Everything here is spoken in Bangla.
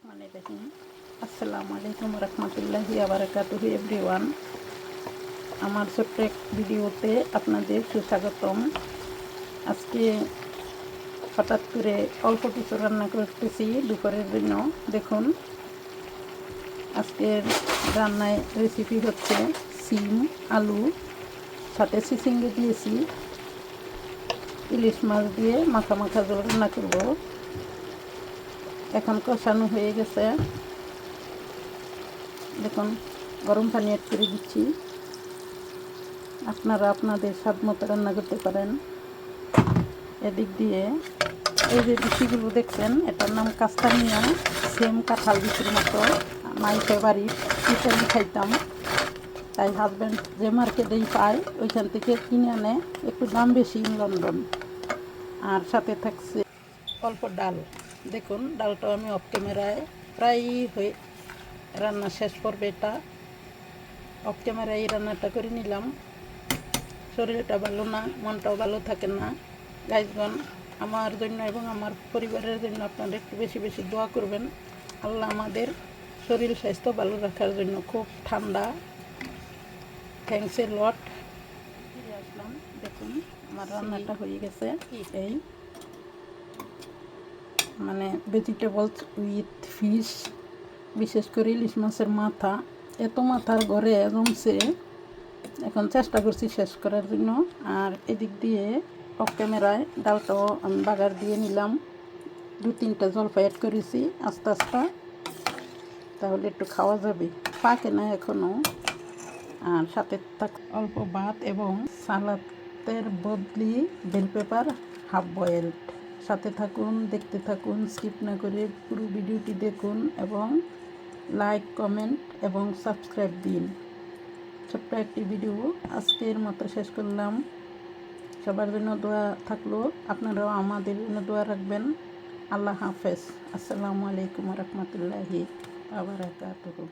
রহমানির রহিম। আসসালামু আলাইকুম রহমতুল্লাহি আবরাকাতুহু এভরিওয়ান। আমার ছোট্ট এক ভিডিওতে আপনাদের সুস্বাগতম। আজকে হঠাৎ করে অল্প কিছু রান্না করতেছি দুপুরের জন্য। দেখুন, আজকের রান্নায় রেসিপি হচ্ছে সিম আলু, সাথে চিচিঙ্গা দিয়েছি, ইলিশ মাছ দিয়ে মাখা মাখা ঝোল রান্না করব। এখন কষানো হয়ে গেছে, দেখুন গরম পানি অ্যাড করে দিচ্ছি। আপনারা আপনাদের স্বাদ মতো রান্না করতে পারেন। এদিক দিয়ে এই যে বিচিগুলো দেখছেন, এটার নাম কাস্তানিয়া, সেম কাঁঠাল বিচির মতো। মাই ফেভারিট, ইটালি খাইতাম, তাই হাজব্যান্ড যে মার্কেটেই পায় ওইখান থেকে কিনে আনে, একটু দাম বেশি ইন লন্ডন। আর সাথে থাকছে অল্প ডাল। দেখুন ডালটাও আমি অফ ক্যামেরায় প্রায় হয়ে রান্না শেষ করবে। এটা অফ ক্যামেরায় এই রান্নাটা করে নিলাম। শরীরটা ভালো না, মনটাও ভালো থাকে না। গাইজগণ, আমার জন্য এবং আমার পরিবারের জন্য আপনারা একটু বেশি বেশি দোয়া করবেন। আল্লাহ আমাদের শরীর স্বাস্থ্য ভালো রাখার জন্য। খুব ঠান্ডা, থ্যাংকস এ লট। ফিরে আসলাম, দেখুন আমার রান্নাটা হয়ে গেছে। এই মানে ভেজিটেবলস উইথ ফিশ, বিশেষ করে ইলিশ মাছের মাথা। এত মাথার ঘরে জমছে, এখন চেষ্টা করছি শেষ করার জন্য। আর এদিক দিয়ে অফ ক্যামেরায় ডালটাও আমি বাগার দিয়ে নিলাম, 2-3টা জলপাই অ্যাড করেছি আস্তে আস্তে, তাহলে একটু খাওয়া যাবে। পাকে না এখনও। আর সাথে থাক অল্প ভাত এবং সালাদের বদলি বেল পেপার হাফ বয়েলড। সাথে থাকুন, দেখতে থাকুন, স্কিপ না করে পুরো ভিডিওটি দেখুন এবং লাইক, কমেন্ট এবং সাবস্ক্রাইব দিন। ছোট্ট একটি ভিডিও আজকের মতো শেষ করলাম। সবার জন্য দোয়া থাকলো, আপনারাও আমাদের জন্য দোয়া রাখবেন। আল্লাহ হাফেজ। আসসালামু আলাইকুম রহমতুল্লাহি ওয়া বারাকাতুহু।